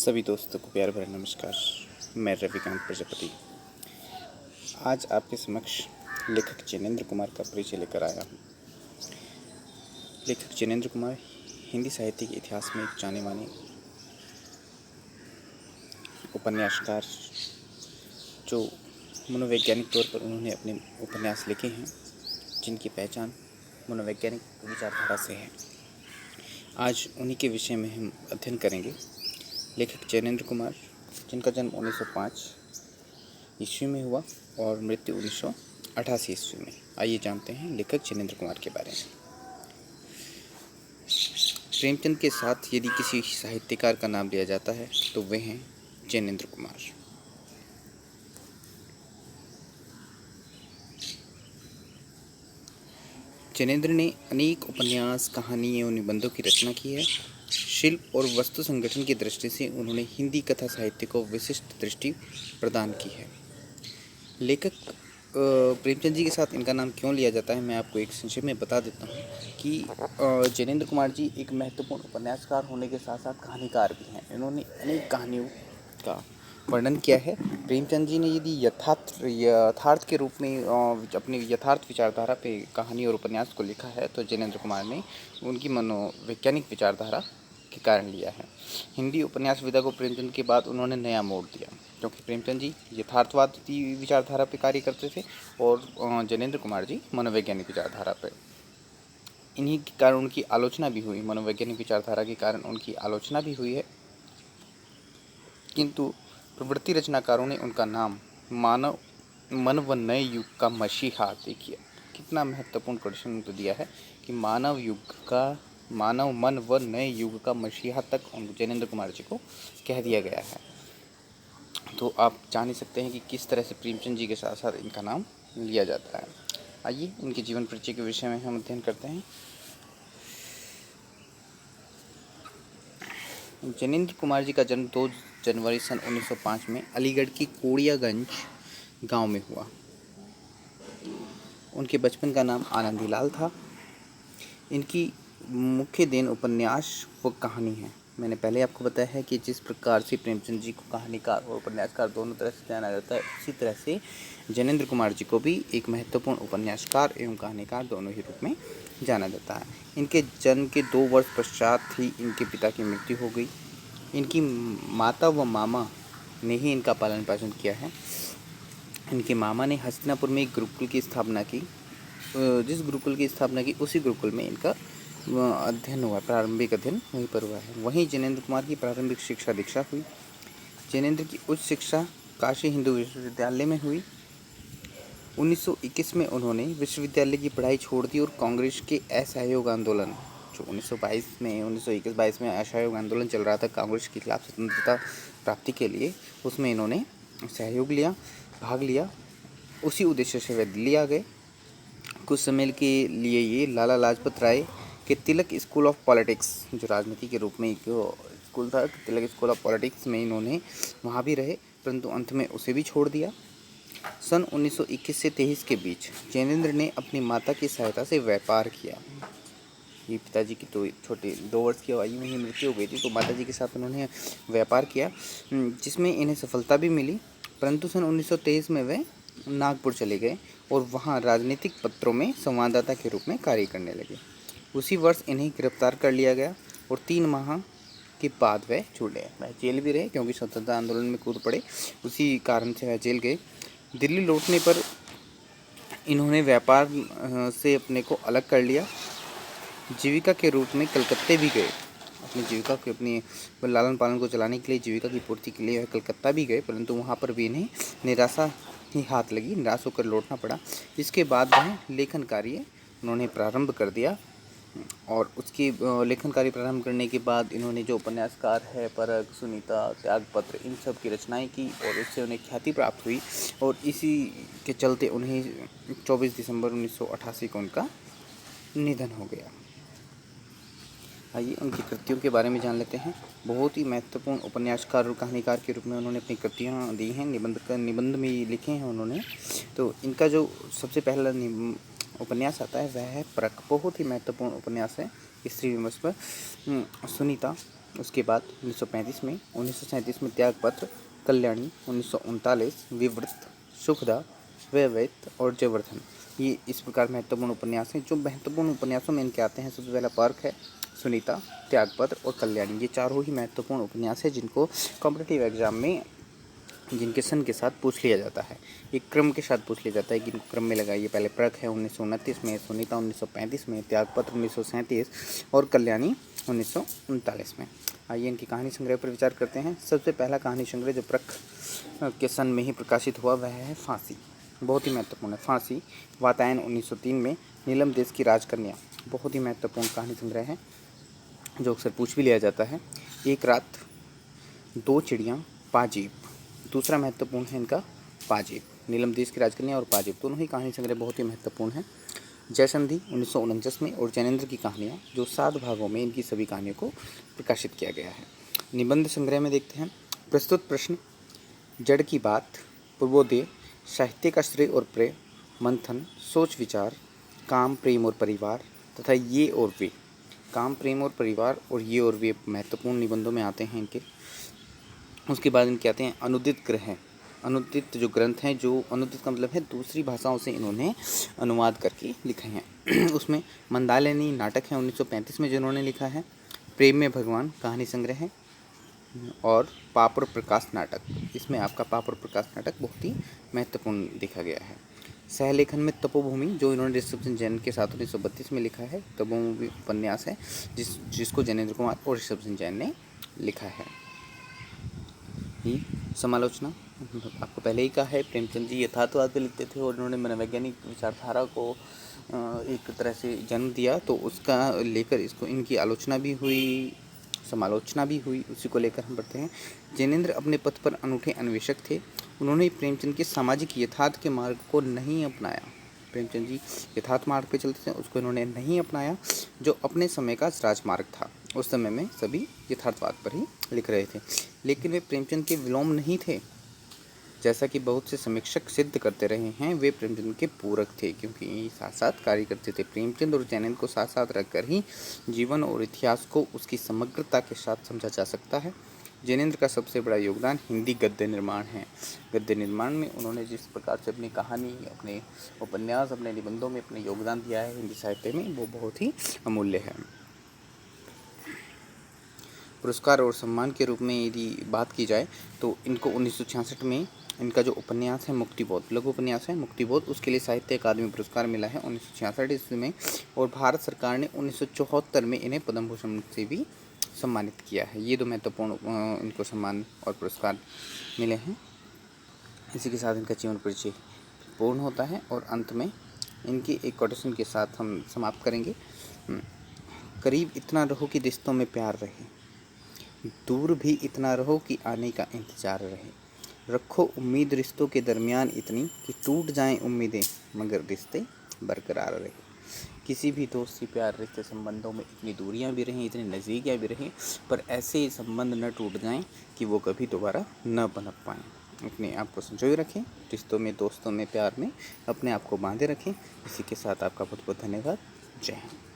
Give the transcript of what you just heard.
सभी दोस्तों को प्यार भरा नमस्कार। मैं रविकांत प्रजापति आज आपके समक्ष लेखक जिनेंद्र कुमार का परिचय लेकर आया हूँ। लेखक जिनेंद्र कुमार हिंदी साहित्य के इतिहास में एक जाने माने उपन्यासकार, जो मनोवैज्ञानिक तौर पर उन्होंने अपने उपन्यास लिखे हैं, जिनकी पहचान मनोवैज्ञानिक विचारधारा से है। आज उन्हीं के विषय में हम अध्ययन करेंगे। लेखक जिनेंद्र कुमार, जिनका जन्म 1905 ईस्वी में हुआ और मृत्यु 1988 ईस्वी में। आइए जानते हैं लेखक जिनेंद्र कुमार के बारे में। प्रेमचंद के साथ यदि किसी साहित्यकार का नाम लिया जाता है तो वे हैं जिनेंद्र कुमार। जिनेंद्र ने अनेक उपन्यास, कहानी एवं निबंधों की रचना की है। शिल्प और वस्तु संगठन की दृष्टि से उन्होंने हिंदी कथा साहित्य को विशिष्ट दृष्टि प्रदान की है। लेखक प्रेमचंद जी के साथ इनका नाम क्यों लिया जाता है, मैं आपको एक संक्षेप में बता देता हूँ कि जिनेंद्र कुमार जी एक महत्वपूर्ण उपन्यासकार होने के साथ साथ कहानीकार भी हैं। इन्होंने अनेक कहानियों का वर्णन किया है। प्रेमचंद जी ने यदि यथार्थ के रूप में अपनी यथार्थ विचारधारा पे कहानी और उपन्यास को लिखा है, तो जिनेंद्र कुमार ने उनकी मनोवैज्ञानिक विचारधारा के कारण लिया है। हिंदी उपन्यास विधा को प्रेमचंद के बाद उन्होंने नया मोड़ दिया, क्योंकि प्रेमचंद जी यथार्थवाद की विचारधारा पे कार्य करते थे और जिनेंद्र कुमार जी मनोवैज्ञानिक विचारधारा पे। इन्हीं के कारण उनकी आलोचना भी हुई, मनोवैज्ञानिक विचारधारा के कारण उनकी आलोचना भी हुई है। किंतु प्रवृत्ति रचनाकारों ने उनका नाम मानव मन व नए युग का मसीहा, देखिए कितना महत्वपूर्ण प्रश्न तो दिया है कि मानव मन व नए युग का मसीहा तक जिनेंद्र कुमार जी को कह दिया गया है। तो आप जान ही सकते हैं कि किस तरह से प्रेमचंद जी के साथ साथ इनका नाम लिया जाता है। आइए इनके जीवन परिचय के विषय में हम अध्ययन करते हैं। जिनेंद्र कुमार जी का जन्म 2 जनवरी सन 1905 में अलीगढ़ की कोड़ियागंज गांव में हुआ। उनके बचपन का नाम आनंदीलाल था। इनकी मुख्य देन उपन्यास व कहानी है। मैंने पहले आपको बताया है कि जिस प्रकार से प्रेमचंद जी को कहानीकार और उपन्यासकार दोनों तरह से जाना जाता है, उसी तरह से जिनेंद्र कुमार जी को भी एक महत्वपूर्ण उपन्यासकार एवं कहानीकार दोनों ही रूप में जाना जाता है। इनके जन्म के 2 वर्ष पश्चात ही इनके पिता की मृत्यु हो गई। इनकी माता व मामा ने ही इनका पालन पोषण किया है। इनके मामा ने हस्तिनापुर में एक गुरुकुल की स्थापना की। जिस गुरुकुल की स्थापना की उसी गुरुकुल में इनका अध्ययन हुआ, प्रारंभिक अध्ययन वहीं पर हुआ है। वहीं जिनेंद्र कुमार की प्रारंभिक शिक्षा दीक्षा हुई। जिनेंद्र की उच्च शिक्षा काशी हिंदू विश्वविद्यालय में हुई। 1921 में उन्होंने विश्वविद्यालय की पढ़ाई छोड़ दी और कांग्रेस के असहयोग आंदोलन, जो 1921-22 में असहयोग आंदोलन चल रहा था कांग्रेस के खिलाफ स्वतंत्रता प्राप्ति के लिए, उसमें इन्होंने सहयोग लिया, भाग लिया। उसी उद्देश्य से वे दिल्ली आ गए। कुछ समय के लिए ये लाला लाजपत राय के तिलक स्कूल ऑफ पॉलिटिक्स, जो राजनीति के रूप में एक स्कूल था, तिलक स्कूल ऑफ पॉलिटिक्स में इन्होंने वहाँ भी रहे, परंतु अंत में उसे भी छोड़ दिया। सन 1921 से 23 के बीच जिनेंद्र ने अपनी माता की सहायता से व्यापार किया। ये पिताजी की तो छोटे 2 वर्ष की आयु में ही मृत्यु हो गई थी, तो माता जी के साथ उन्होंने व्यापार किया, जिसमें इन्हें सफलता भी मिली। परंतु सन 1923 में वे नागपुर चले गए और वहाँ राजनीतिक पत्रों में संवाददाता के रूप में कार्य करने लगे। उसी वर्ष इन्हें गिरफ्तार कर लिया गया और 3 माह के बाद वह छूटे। वह जेल भी रहे, क्योंकि स्वतंत्रता आंदोलन में कूद पड़े, उसी कारण से वह जेल गए। दिल्ली लौटने पर इन्होंने व्यापार से अपने को अलग कर लिया। जीविका के रूप में कलकत्ते भी गए। अपनी जीविका के अपनी लालन पालन को चलाने के लिए, जीविका की पूर्ति के लिए कलकत्ता भी गए, परंतु वहाँ पर भी इन्हें निराशा ही हाथ लगी, निराश होकर लौटना पड़ा। इसके बाद वह लेखन कार्य उन्होंने प्रारंभ कर दिया और उसकी लेखन कार्य प्रारंभ करने के बाद इन्होंने जो उपन्यासकार है परख, सुनीता, त्यागपत्र, इन सब की रचनाएं की और इससे उन्हें ख्याति प्राप्त हुई और इसी के चलते उन्हें 24 दिसंबर 1988 को उनका निधन हो गया। आइए उनकी कृतियों के बारे में जान लेते हैं। बहुत ही महत्वपूर्ण उपन्यासकार और कहानीकार के रूप में उन्होंने अपनी कृतियाँ दी हैं, निबंध में लिखे हैं उन्होंने। तो इनका जो सबसे पहला उपन्यास आता है वह है परख। बहुत ही महत्वपूर्ण उपन्यास है स्त्री विमर्श पर। सुनीता उसके बाद 1935 में, 1937 में त्यागपत्र, कल्याणी, 1939 विवृत, सुखदा, वैवैत और जयवर्धन। ये इस प्रकार महत्वपूर्ण उपन्यास हैं। जो महत्वपूर्ण उपन्यासों में इनके आते हैं, सबसे पहला पर्क है, सुनीता, त्यागपत्र और कल्याणी। ये चारों ही महत्वपूर्ण उपन्यास है जिनको कॉम्पिटिटिव एग्जाम में जिनके सन के साथ पूछ लिया जाता है, एक क्रम के साथ पूछ लिया जाता है कि क्रम में लगाइए। पहले पर्क है 1929 में, सुनीता 1935 में, त्यागपत्र 1937 और कल्याणी 1939 में। आइए इनकी कहानी संग्रह पर विचार करते हैं। सबसे पहला कहानी संग्रह जो पर्क के सन में ही प्रकाशित हुआ वह है फांसी। बहुत ही महत्वपूर्ण है फांसी। वातायन 1903 में, नीलम देश की राजकन्या, बहुत ही महत्वपूर्ण कहानी संग्रह है जो अक्सर पूछ भी लिया जाता है। एक रात, दो चिड़ियाँ, पाजीब, दूसरा महत्वपूर्ण है इनका पाजीब। नीलम देश की राजकन्या और पाजीब दोनों ही कहानी संग्रह बहुत ही महत्वपूर्ण है। जयसंधि 1949 में और जैनेन्द्र की कहानियाँ, जो 7 भागों में इनकी सभी कहानियों को प्रकाशित किया गया है। निबंध संग्रह में देखते हैं। प्रस्तुत प्रश्न, जड़ की बात, पूर्वोदय, साहित्य का श्रेय और प्रेय, मंथन, सोच विचार, काम, प्रेम और परिवार तथा ये और वे। काम, प्रेम और परिवार और ये और वे महत्वपूर्ण निबंधों में आते हैं इनके। उसके बाद इनके आते हैं अनुदित ग्रह। अनुदित जो ग्रंथ हैं, जो अनुदित का मतलब है दूसरी भाषाओं से इन्होंने अनुवाद करके लिखे हैं। उसमें मंदालिनी नाटक है 1935 में जिन्होंने लिखा है। प्रेम में भगवान कहानी संग्रह है और पाप और प्रकाश नाटक, इसमें आपका पाप और प्रकाश नाटक बहुत ही महत्वपूर्ण देखा गया है। सहलेखन में तपोभूमि, जो इन्होंने ऋषभ सिंह जैन के साथ 1932 में लिखा है। तपोभूमि उपन्यास है जिसको जैनेन्द्र कुमार और ऋषभ सिंह जैन ने लिखा है। ही समालोचना, आपको पहले ही कहा है, प्रेमचंद जी यथार्थवाद पे लिखते थे और उन्होंने मनोवैज्ञानिक विचारधारा को एक तरह से जन्म दिया, तो उसका लेकर इसको इनकी आलोचना भी हुई, समालोचना भी हुई। उसी को लेकर हम पढ़ते हैं। जैनेन्द्र अपने पथ पर अनूठे अन्वेषक थे। उन्होंने प्रेमचंद के सामाजिक यथार्थ के मार्ग को नहीं अपनाया। प्रेमचंद जी यथार्थ मार्ग पे चलते थे, उसको इन्होंने नहीं अपनाया जो अपने समय का राजमार्ग था। उस समय में सभी यथार्थवाद पर ही लिख रहे थे, लेकिन वे प्रेमचंद के विलोम नहीं थे। जैसा कि बहुत से समीक्षक सिद्ध करते रहे हैं, वे प्रेमचंद के पूरक थे, क्योंकि साथ साथ कार्य करते थे। प्रेमचंद और जैनेन्द्र को साथ साथ रखकर ही जीवन और इतिहास को उसकी समग्रता के साथ समझा जा सकता है। जैनेन्द्र का सबसे बड़ा योगदान हिंदी गद्य निर्माण है। गद्य निर्माण में उन्होंने जिस प्रकार से अपनी कहानी, अपने उपन्यास, अपने निबंधों में अपने योगदान दिया है हिंदी साहित्य में, वो बहुत ही अमूल्य है। पुरस्कार और सम्मान के रूप में यदि बात की जाए तो इनको 1966 में इनका जो उपन्यास है मुक्तिबोध, लघु उपन्यास है मुक्तिबोध, उसके लिए साहित्य अकादमी पुरस्कार मिला है 1966 ईस्वी में। और भारत सरकार ने 1974 में इन्हें पद्म भूषण से भी सम्मानित किया है। ये दो महत्वपूर्ण इनको सम्मान और पुरस्कार मिले हैं। इसी के साथ इनका जीवन परिचय पूर्ण होता है और अंत में इनकी एक कोटेशन के साथ हम समाप्त करेंगे। करीब इतना रहो कि रिश्तों में प्यार रहे, दूर भी इतना रहो कि आने का इंतज़ार रहे, रखो उम्मीद रिश्तों के दरमियान इतनी कि टूट जाएं उम्मीदें मगर रिश्ते बरकरार रहे। किसी भी दोस्ती, प्यार, रिश्ते, संबंधों में इतनी दूरियां भी रहें, इतनी नज़दीकियाँ भी रहें, पर ऐसे संबंध न टूट जाएं कि वो कभी दोबारा न पनप पाएँ। अपने आप को संजोए रखें, रिश्तों में, दोस्तों में, प्यार में अपने आप को बांधे रखें। इसी के साथ आपका बहुत बहुत धन्यवाद। जय हिंद।